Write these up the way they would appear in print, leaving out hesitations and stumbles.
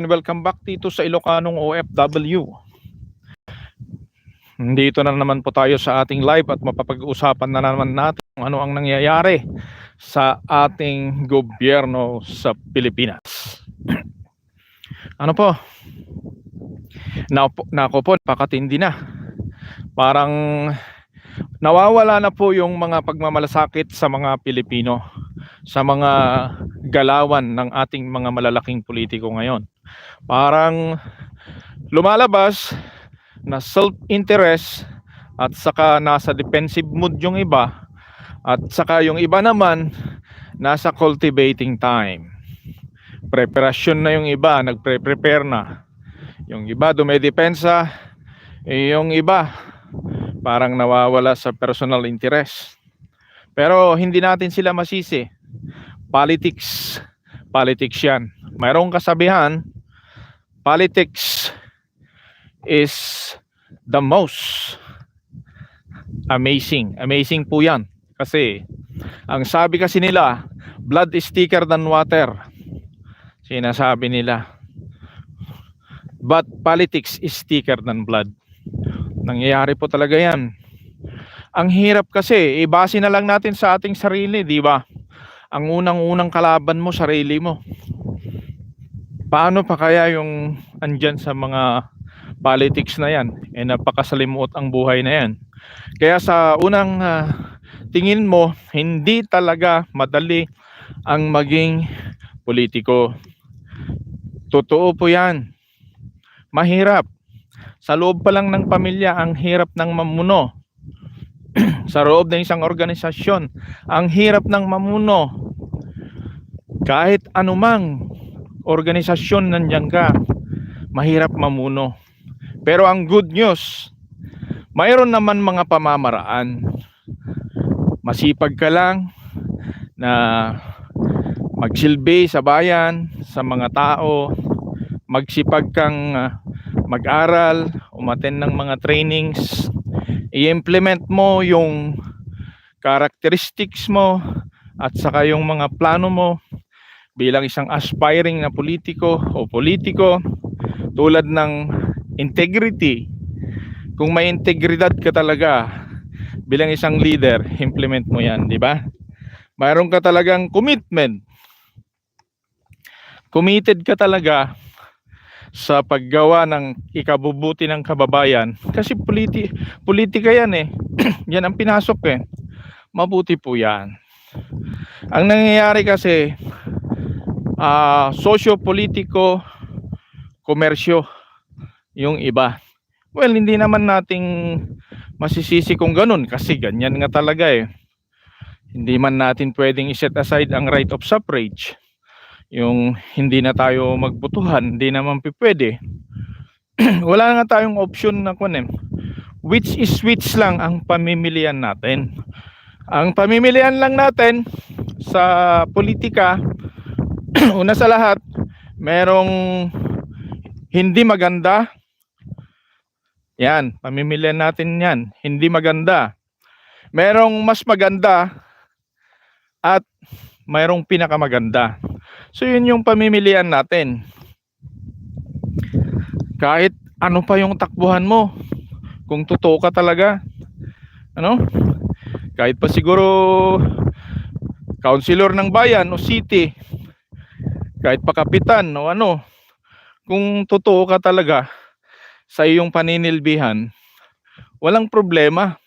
Welcome back dito sa Ilocanong OFW. Dito na naman po tayo sa ating live at mapapag-usapan na naman natin kung ano ang nangyayari sa ating gobyerno sa Pilipinas. Ano po? Nako po, pakatindi na. Parang nawawala na po yung mga pagmamalasakit sa mga Pilipino, sa mga galawan ng ating mga malalaking politiko ngayon. Parang lumalabas na self-interest at saka nasa defensive mood yung iba at saka yung iba naman nasa cultivating time. Preparasyon na yung iba, nagpre-prepare na. Yung iba dumedepensa, yung iba parang nawawala sa personal interest. Pero hindi natin sila masisi. Politics yan. Mayroong kasabihan, politics is the most amazing po yan, kasi ang sabi kasi nila, blood is thicker than water, sinasabi nila, but politics is thicker than blood. Nangyayari po talaga yan. Ang hirap kasi, ibase na lang natin sa ating sarili, di ba? Ang unang kalaban mo, sarili mo. Paano pa kaya yung andyan sa mga politics na yan? Napakasalimuot ang buhay na yan. Kaya sa unang tingin mo, hindi talaga madali ang maging politiko. Totoo po yan. Mahirap. Sa loob pa lang ng pamilya, ang hirap ng mamuno. Sa loob ng isang organisasyon, ang hirap ng mamuno. Kahit anumang organisasyon nandiyan ka, mahirap mamuno. Pero ang good news, mayroon naman mga pamamaraan. Masipag ka lang na magsilbi sa bayan, sa mga tao, magsipag kang mag-aral, umattend ng mga trainings, i-implement mo yung characteristics mo at saka yung mga plano mo bilang isang aspiring na politiko o politiko, tulad ng integrity. Kung may integridad ka talaga bilang isang leader, implement mo yan, di ba? Mayroon ka talagang commitment. Committed ka talaga sa paggawa ng ikabubuti ng kababayan, kasi politika yan eh. Yan ang pinasok eh. Mabuti po yan. Ang nangyayari kasi, sosyo-politiko, komersyo yung iba. Well, hindi naman nating masisisi kung ganun, kasi ganyan nga talaga eh. Hindi man natin pwedeng i-set aside ang right of suffrage. Yung hindi na tayo magbutuhan, hindi naman pwede. Wala nga tayong option na kunin. Which lang ang pamimilian natin. Ang pamimilian lang natin sa politika, una sa lahat, merong hindi maganda. Yan, pamimilian natin yan. Hindi maganda. Merong mas maganda at mayroong pinakamaganda. So yun yung pamimilian natin. Kahit ano pa yung takbuhan mo, kung totoo ka talaga, ano? Kahit pa siguro councilor ng bayan o city, kahit pa kapitan o ano, kung totoo ka talaga sa iyong paninilbihan, walang problema.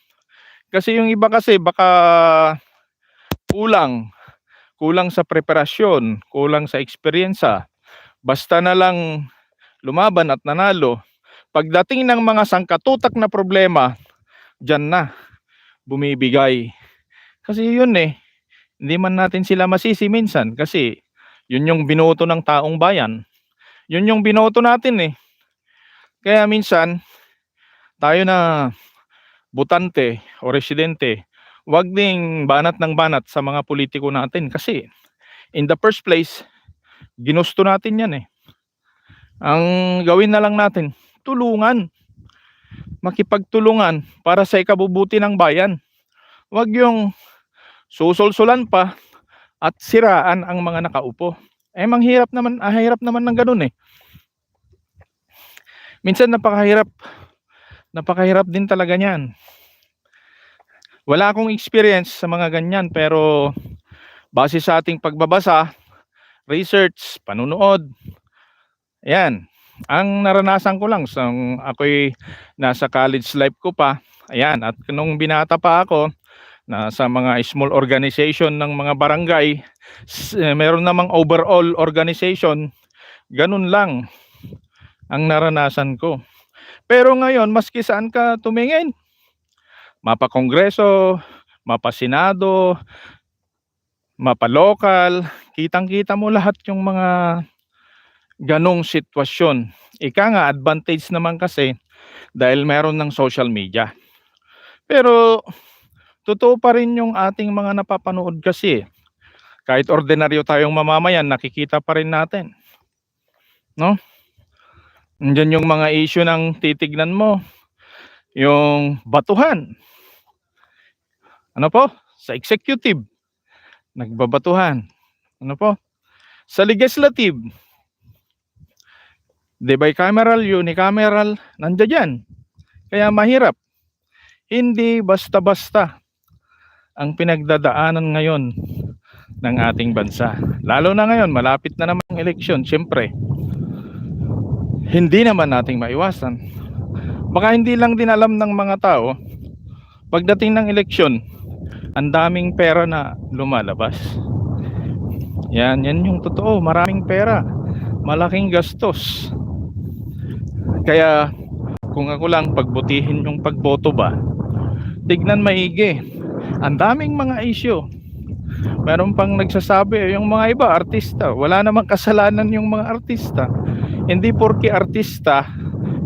Kasi yung iba kasi baka kulang sa preparasyon, kulang sa eksperyensa. Basta na lang lumaban at nanalo. Pagdating ng mga sangkatutak na problema, dyan na bumibigay. Kasi yun eh, hindi man natin sila masisi minsan, kasi yun yung binoto ng taong bayan. Yun yung binoto natin eh. Kaya minsan, tayo na botante o residente, wag ding banat ng banat sa mga politiko natin, kasi in the first place, ginusto natin yan eh. Ang gawin na lang natin, tulungan, makipagtulungan para sa ikabubuti ng bayan. Wag yung susulsulan pa at siraan ang mga nakaupo. Hirap naman ng ganun eh. Minsan napakahirap din talaga niyan. Wala akong experience sa mga ganyan, pero base sa ating pagbabasa, research, panunood, ayan, ang naranasan ko lang ako'y nasa college life ko pa, ayan, at nung binata pa ako, nasa mga small organization ng mga barangay, meron namang overall organization, ganun lang ang naranasan ko. Pero ngayon, maski saan ka tumingin, mapa-kongreso, mapa-senado, mapa-lokal, kitang-kita mo lahat yung mga ganong sitwasyon. Ika nga, advantage naman kasi dahil meron ng social media. Pero totoo pa rin yung ating mga napapanood kasi. Kahit ordinaryo tayong mamamayan, nakikita pa rin natin. No? Nandiyan yung mga issue ng titignan mo, yung batuhan. Ano po? Sa executive, nagbabatuhan. Ano po? Sa legislative, bicameral, unicameral, nandiyan yan. Kaya mahirap. Hindi basta-basta ang pinagdadaanan ngayon ng ating bansa. Lalo na ngayon, malapit na naman ang eleksyon. Siyempre, hindi naman nating maiwasan. Baka hindi lang din alam ng mga tao, pagdating ng eleksyon, ang daming pera na lumalabas. Yan yung totoo. Maraming pera, malaking gastos. Kaya kung ako lang, pagbutihin yung pagboto ba, tignan maigi. Ang daming mga issue. Meron pang nagsasabi, yung mga iba, artista. Wala namang kasalanan yung mga artista. Hindi porke artista,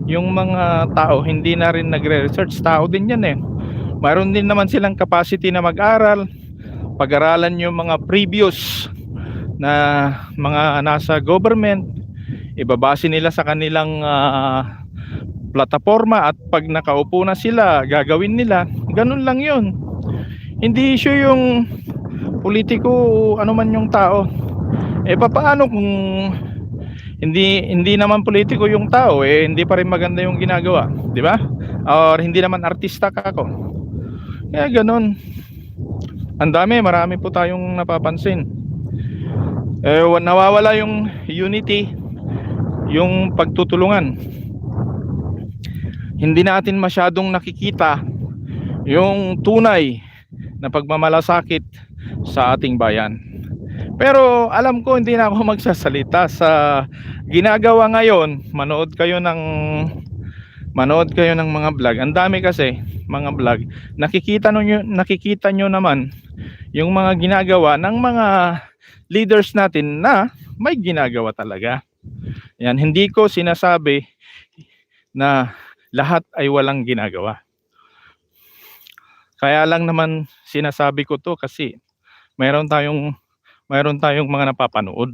yung mga tao, hindi na rin nagre-research. Tao din yan eh. Mayroon din naman silang capacity na mag-aral. Pag-aralan yung mga previous na mga nasa government. Ibabase nila sa kanilang plataforma, at pag nakaupo na sila, gagawin nila. Ganun lang yun. Hindi issue yung politiko, ano man yung tao. Paano kung hindi naman politiko yung tao, hindi pa rin maganda yung ginagawa, di ba? Or hindi naman artista ka ako. Kaya ganun. Marami po tayong napapansin. Nawawala yung unity, yung pagtutulungan. Hindi natin masyadong nakikita yung tunay na pagmamalasakit sa ating bayan. Pero alam ko hindi na ako magsasalita sa ginagawa ngayon. Manood kayo ng mga vlog. Ang dami kasi mga vlog. Nakikita nyo naman yung mga ginagawa ng mga leaders natin na may ginagawa talaga. Yan, hindi ko sinasabi na lahat ay walang ginagawa. Kaya lang naman sinasabi ko to kasi mayroon tayong mga napapanood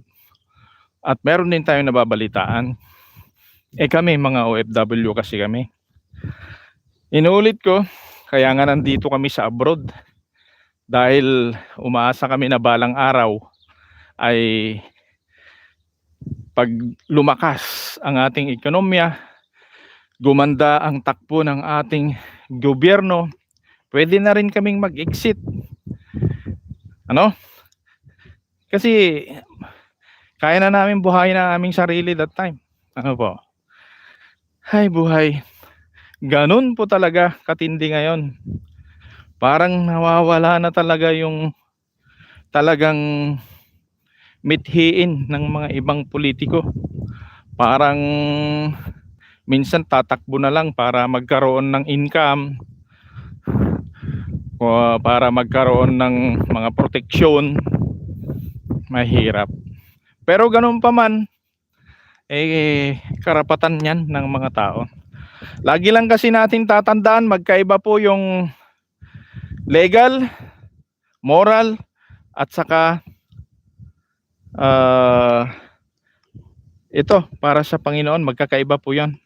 at meron din tayong nababalitaan. Kami mga OFW kasi kami. Inuulit ko, kaya nga nandito kami sa abroad dahil umaasa kami na balang araw ay pag lumakas ang ating ekonomiya, gumanda ang takbo ng ating gobyerno, pwede na rin kaming mag-exit. Ano? Kasi kaya na namin buhayin ang aming sarili that time. Ano po? Hay buhay. Ganun po talaga katindi ngayon. Parang nawawala na talaga yung talagang mithiin ng mga ibang politiko. Parang minsan tatakbo na lang para magkaroon ng income, o para magkaroon ng mga proteksyon. Mahirap. Pero ganun pa man, karapatan yan ng mga tao. Lagi lang kasi natin tatandaan, magkaiba po yung legal, moral, at saka ito para sa Panginoon, magkakaiba po yan.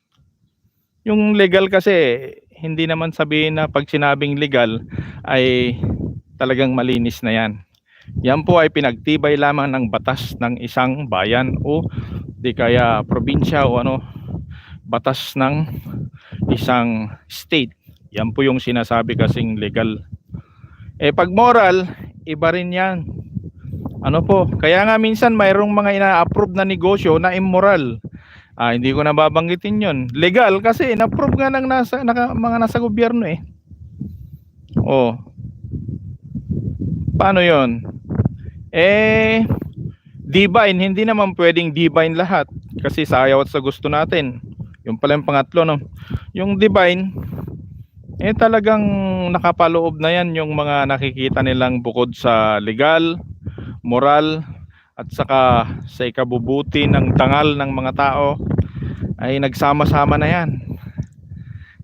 Yung legal kasi hindi naman sabihin na pag sinabing legal ay talagang malinis na yan. Yan po ay pinagtibay lamang ng batas ng isang bayan o di kaya probinsya o ano. batas ng isang state. Yan po yung sinasabi kasing legal. Pag moral, iba rin yan. Ano po? Kaya nga minsan mayroong mga ina-approve na negosyo na immoral. Hindi ko na babanggitin yun. Legal kasi na-approve nga ng mga nasa gobyerno eh. Paano yun? Divine, hindi naman pwedeng divine lahat. Kasi sa ayaw at sa gusto natin. Yung pala yung pangatlo, no? Yung divine, talagang nakapaloob na yan yung mga nakikita nilang bukod sa legal, moral, at saka sa ikabubuti ng dangal ng mga tao, ay nagsama-sama na yan.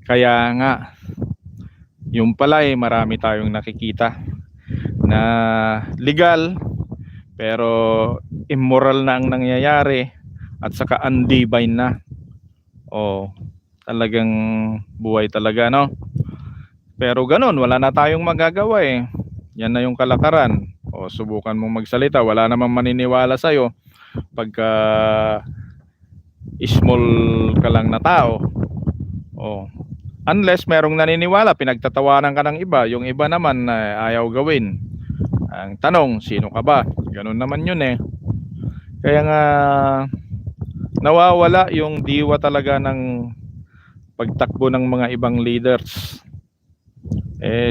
Kaya nga, yung pala marami tayong nakikita na legal, pero immoral na ang nangyayari at saka undivine na. Talagang buhay talaga, no? Pero ganun, wala na tayong magagawa eh. Yan na yung kalakaran. Subukan mong magsalita, wala namang maniniwala sa'yo pagka small ka lang na tao. Unless merong naniniwala, pinagtatawanan ka ng iba, yung iba naman ayaw gawin. Ang tanong, sino ka ba? Ganun naman yun eh. Kaya nga nawawala yung diwa talaga ng pagtakbo ng mga ibang leaders.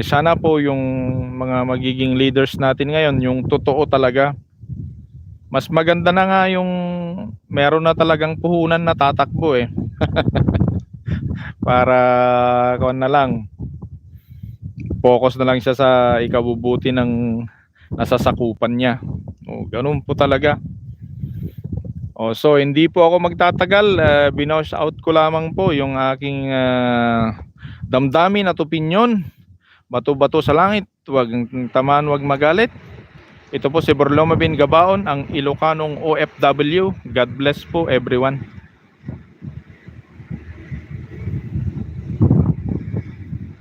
Sana po yung mga magiging leaders natin ngayon, yung totoo talaga. Mas maganda na nga yung meron na talagang puhunan na tatakbo eh. Para kuwan na lang, focus na lang siya sa ikabubuti ng nasasakupan niya. Ganun po talaga. So hindi po ako magtatagal, binosh out ko lamang po yung aking damdamin at opinyon. Bato-bato sa langit, wag tamaan, wag magalit. Ito po si Borloma Bin Gabaon, ang Ilocanong OFW. God bless po everyone.